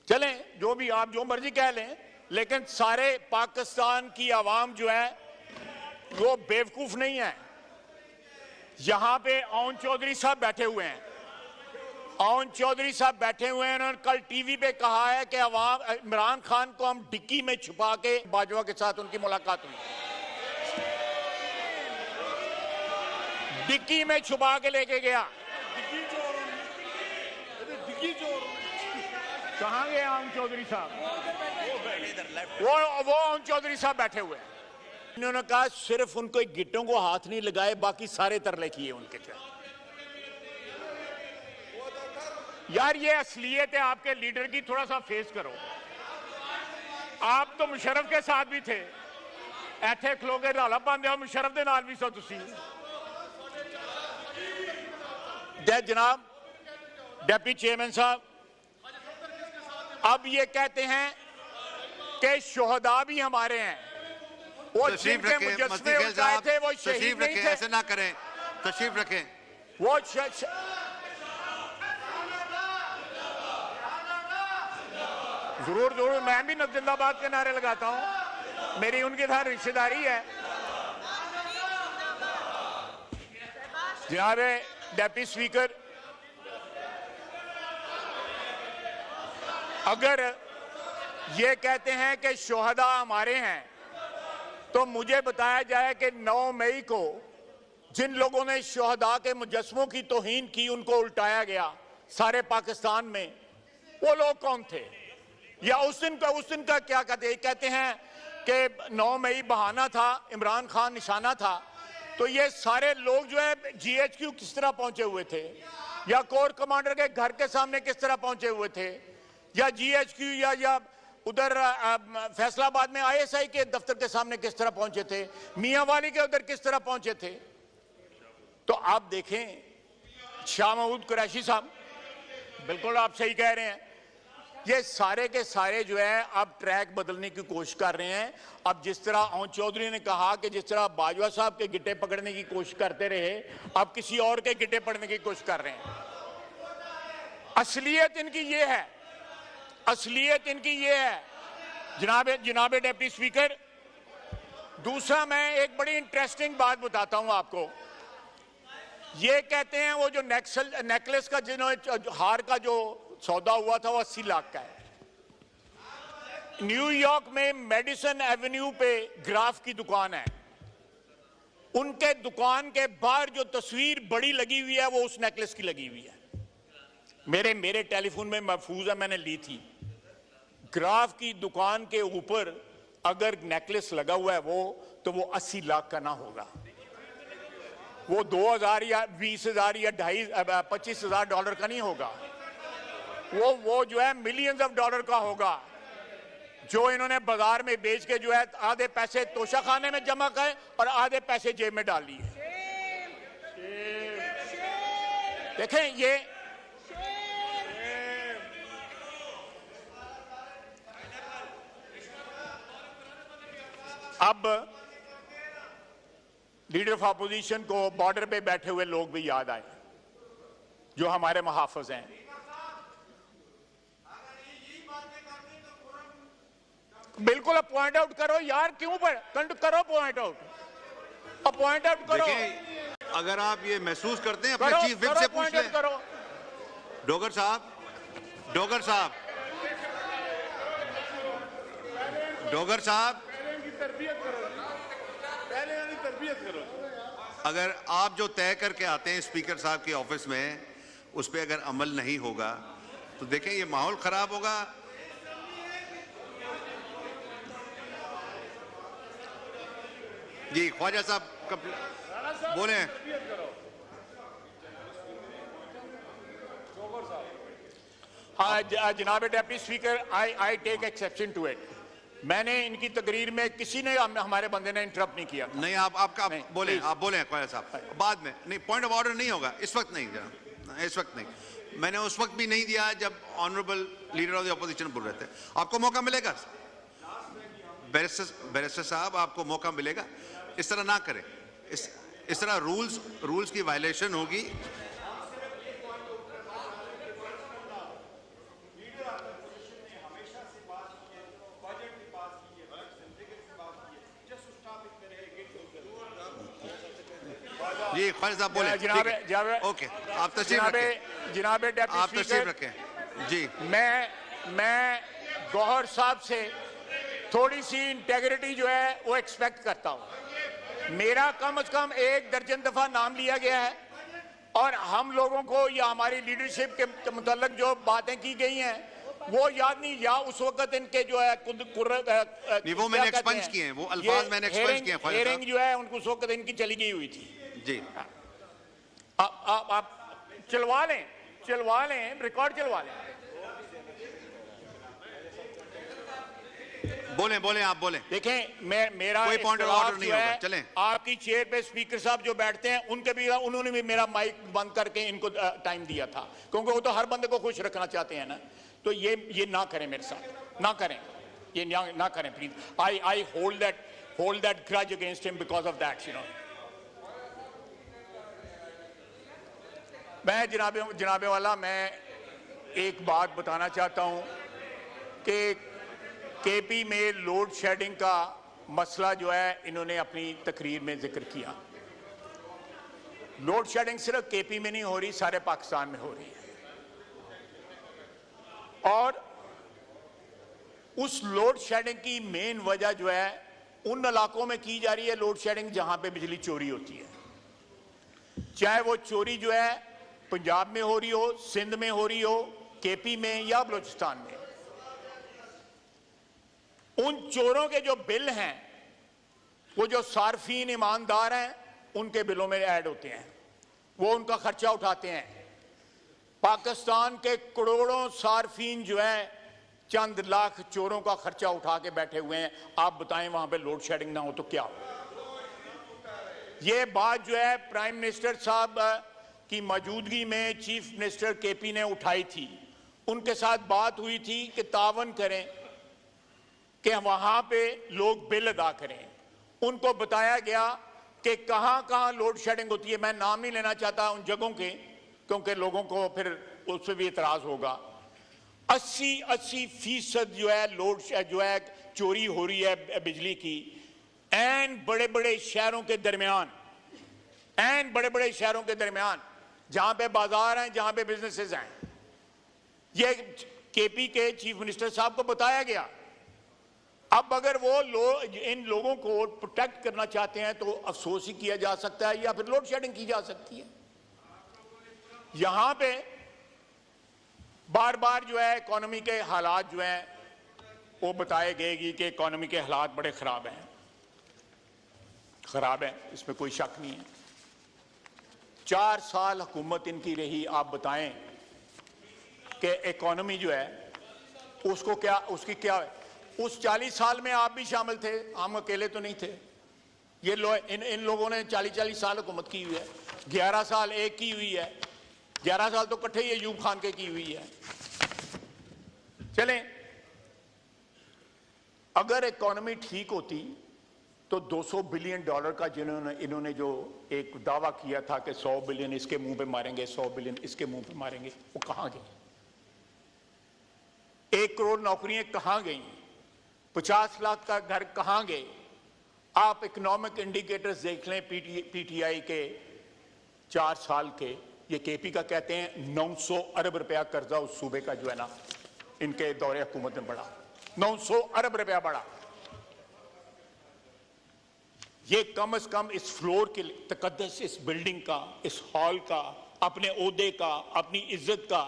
चलें, जो भी आप जो मर्जी कह लें, लेकिन सारे पाकिस्तान की आवाम जो है वो बेवकूफ नहीं है। यहां पे ओन चौधरी साहब बैठे हुए हैं, ओन चौधरी साहब बैठे हुए हैं। उन्होंने कल टीवी पे कहा है कि इमरान खान को हम डिक्की में छुपा के बाजवा के साथ उनकी मुलाकात हुई, डिक्की में छुपा के लेके गया। कहां गए ओन चौधरी साहब? वो ओन चौधरी साहब बैठे हुए हैं। इन्होंने कहा सिर्फ उनको एक गिट्टों को हाथ नहीं लगाए, बाकी सारे तरले किए उनके। यार ये असलियत है आपके लीडर की, थोड़ा सा फेस करो। आप तो मुशर्रफ के साथ भी थे, ऐथे खलो के रौला पांदे हो, मुशर्रफ दे नाल भी सो तुसी। जनाब डिप्टी चेयरमैन साहब, अब ये कहते हैं कि शोहदा भी हमारे हैं। वो जिनके मुजस्समे उठाए थे वो शहीद नहीं थे। ऐसे ना करें, तशरीफ रखें। वो जरूर जरूर मैं भी जिंदाबाद के नारे लगाता हूं, मेरी उनके साथ रिश्तेदारी है। जनाब डिप्टी स्पीकर, अगर ये कहते हैं कि शोहदा हमारे हैं तो मुझे बताया जाए कि 9 मई को जिन लोगों ने शोहदा के मुजस्समों की तौहीन की, उनको उल्टाया गया सारे पाकिस्तान में, वो लोग कौन थे? या उस दिन का क्या कहते हैं कि 9 मई बहाना था, इमरान खान निशाना था। तो ये सारे लोग जो है GHQ किस तरह पहुंचे हुए थे, या कोर कमांडर के घर के सामने किस तरह पहुंचे हुए थे, या GHQ या उधर फैसलाबाद में ISI के दफ्तर के सामने किस तरह पहुंचे थे, मियांवाली के उधर किस तरह पहुंचे थे। तो आप देखें शाह महमूद कुरैशी साहब, बिल्कुल आप सही कह रहे हैं, ये सारे के सारे जो है अब ट्रैक बदलने की कोशिश कर रहे हैं। अब जिस तरह ओन चौधरी ने कहा कि जिस तरह बाजवा साहब के गिट्टे पकड़ने की कोशिश करते रहे, अब किसी और के गिट्टे पकड़ने की कोशिश कर रहे हैं। असलियत इनकी ये है, असलियत इनकी ये है जनाब डिप्टी स्पीकर। दूसरा मैं एक बड़ी इंटरेस्टिंग बात बताता हूं आपको। ये कहते हैं वो जो नेकलेस का हार का जो सौदा हुआ था वो 80 लाख का है। न्यूयॉर्क में मेडिसन एवेन्यू पे ग्राफ की दुकान है, उनके दुकान के बाहर जो तस्वीर बड़ी लगी हुई है वो उस नेकलेस की लगी हुई है। मेरे टेलीफोन में महफूज है, मैंने ली थी। ग्राफ की दुकान के ऊपर अगर नेकलेस लगा हुआ है तो वो 80 लाख का ना होगा, वो 2000 या 20,000 या 25,000 डॉलर का नहीं होगा, वो जो है मिलियंस ऑफ डॉलर का होगा, जो इन्होंने बाजार में बेच के जो है आधे पैसे तोशा खाने में जमा करे और आधे पैसे जेब में डाल लिए। देखें ये अब लीडर ऑफ अपोजिशन को बॉर्डर पे बैठे हुए लोग भी याद आए जो हमारे मुहाफिज हैं। बिल्कुल पॉइंट आउट करो यार, क्यों करो पॉइंट आउट करो। अगर आप ये महसूस करते हैं अपने चीफ विप से पूछ लें। डोगर साहब अगर आप जो तय करके आते हैं स्पीकर साहब के ऑफिस में, उस पर अगर अमल नहीं होगा तो देखें ये माहौल खराब होगा। जी ख्वाजा साहब बोले। हाँ जनाब deputy speaker, I take exception to it. मैंने इनकी तकरीर में किसी ने हमारे बंदे ने इंटरप्ट नहीं किया। नहीं आपका बोले, आप बोले ख्वाजा साहब बाद में। नहीं, पॉइंट ऑफ ऑर्डर नहीं होगा इस वक्त, नहीं इस वक्त नहीं। मैंने उस वक्त भी नहीं दिया जब honourable leader of the opposition बोल रहे थे। आपको मौका मिलेगा बैरिस्टर साहब, आपको मौका मिलेगा। इस तरह ना करें, इस तरह रूल्स की वायलेशन होगी। जी ख्वाजा साहब बोले। ओके, आप तशरीफ रखें। जनाबे डेप्टी आप तशरीफ स्पीकर, रखें जी। मैं गौहर साहब से थोड़ी सी इंटेग्रिटी जो है वो एक्सपेक्ट करता हूं। मेरा कम से कम 1 दर्जन दफा नाम लिया गया है और हम लोगों को या हमारी लीडरशिप के मुताल्लिक जो बातें की गई हैं वो याद नहीं, या उस वक्त इनके जो है नहीं, वो मैंने एक्सपंज किए हैं, वो अल्फाज मैंने एक्सपंज किए हैं। हेयरिंग जो है उनको उस वक्त इनकी चली गई हुई थी जी। आप चलवा लें रिकॉर्ड चलवा लें। बोले आप बोले। देखें मेरा कोई पॉइंट ऑफ ऑर्डर नहीं होगा, चलें। आपकी चेयर पे स्पीकर साहब जो बैठते हैं उन्होंने भी मेरा माइक बंद करके इनको टाइम दिया था, क्योंकि वो तो हर बंदे को खुश रखना चाहते हैं ना। तो ये ना करें, मेरे साथ ना करें, ये ना करें please. I hold that grudge against him because of that, you know. मैं जनाबे वाला, मैं एक बात बताना चाहता हूं कि केपी में लोड शेडिंग का मसला जो है इन्होंने अपनी तकरीर में जिक्र किया। लोड शेडिंग सिर्फ केपी में नहीं हो रही, सारे पाकिस्तान में हो रही है। और उस लोड शेडिंग की मेन वजह जो है उन इलाकों में की जा रही है लोड शेडिंग जहां पे बिजली चोरी होती है, चाहे वो चोरी जो है पंजाब में हो रही हो, सिंध में हो रही हो, केपी में या बलूचिस्तान में। उन चोरों के जो बिल हैं वो जो सार्फिन ईमानदार हैं उनके बिलों में ऐड होते हैं, वो उनका खर्चा उठाते हैं। पाकिस्तान के करोड़ों सार्फिन जो है चंद लाख चोरों का खर्चा उठा के बैठे हुए हैं। आप बताएं वहां पे लोड शेडिंग ना हो तो क्या हो। ये बात जो है प्राइम मिनिस्टर साहब की मौजूदगी में चीफ मिनिस्टर केपी ने उठाई थी, उनके साथ बात हुई थी कि तावन करें कि वहां पे लोग बिल अदा करें। उनको बताया गया कि कहां लोड शेडिंग होती है। मैं नाम नहीं लेना चाहता उन जगहों के, क्योंकि लोगों को फिर उस पर भी इतराज होगा। 80% जो है लोड जो है चोरी हो रही है बिजली की एन बड़े बड़े शहरों के दरमियान, जहां पे बाजार हैं, जहां पे बिजनेसेस हैं। ये केपी के चीफ मिनिस्टर साहब को बताया गया। अब अगर वो इन लोगों को प्रोटेक्ट करना चाहते हैं तो अफसोस ही किया जा सकता है या फिर लोड शेडिंग की जा सकती है। यहां पे बार बार जो है इकोनॉमी के हालात जो हैं वो बताए गए कि इकोनॉमी के हालात बड़े खराब हैं, इसमें कोई शक नहीं है। 4 साल हुकूमत इनकी रही, आप बताएं कि इकोनॉमी जो है उसको क्या, उसकी क्या है। उस 40 साल में आप भी शामिल थे, हम अकेले तो नहीं थे। ये इन लोगों ने 40 साल हुकूमत की हुई है। 11 साल एक की हुई है, 11 साल तो इकट्ठे ही अयूब खान के की हुई है। चलें, अगर इकोनॉमी ठीक होती तो $200 बिलियन का इन्होंने जो एक दावा किया था कि 100 बिलियन इसके मुंह पे मारेंगे, 100 बिलियन इसके मुंह पे मारेंगे, वो कहां गए? 1 करोड़ नौकरियां कहां गई? 50 लाख का घर कहां गए? आप इकोनॉमिक इंडिकेटर्स देख लें पीटीआई के 4 साल के, ये केपी का कहते हैं 900 अरब रुपया कर्जा उस सूबे का जो है ना इनके दौरे हुकूमत में बढ़ा, 900 अरब रुपया बढ़ा। ये कम से कम इस फ्लोर के तकद्दस, इस बिल्डिंग का, इस हॉल का, अपने ओहदे का, अपनी इज्जत का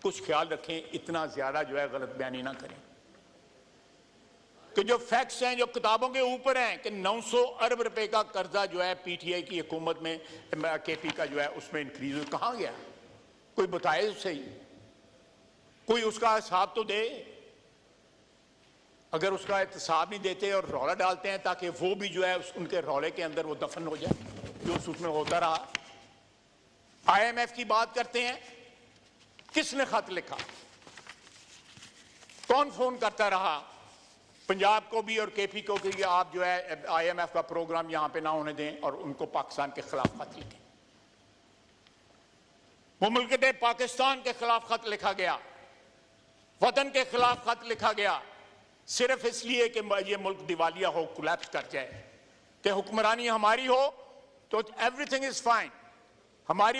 कुछ ख्याल रखें। इतना ज्यादा जो है गलत बयानी ना करें कि जो फैक्ट्स हैं, जो किताबों के ऊपर हैं कि 900 अरब रुपए का कर्जा जो है पीटीआई की हुकूमत में केपी का जो है उसमें इंक्रीज हुआ। कहां गया? कोई बताए उससे ही, कोई उसका हिसाब तो दे। अगर उसका हिसाब नहीं देते और रौला डालते हैं ताकि वो भी जो है उनके रौले के अंदर वो दफन हो जाए जो उसमें होता रहा। आईएमएफ की बात करते हैं, किसने खत लिखा, कौन फोन करता रहा पंजाब को भी और केपी को कि आप जो है आईएमएफ का प्रोग्राम यहां पे ना होने दें और उनको पाकिस्तान के खिलाफ खत लिखें। मुमलिकत पाकिस्तान के खिलाफ खत लिखा गया, वतन के खिलाफ खत लिखा गया, सिर्फ इसलिए कि ये मुल्क दिवालिया हो, कोलैप्स कर जाए, कि हुक्मरानी हमारी हो तो एवरीथिंग इज फाइन। हमारी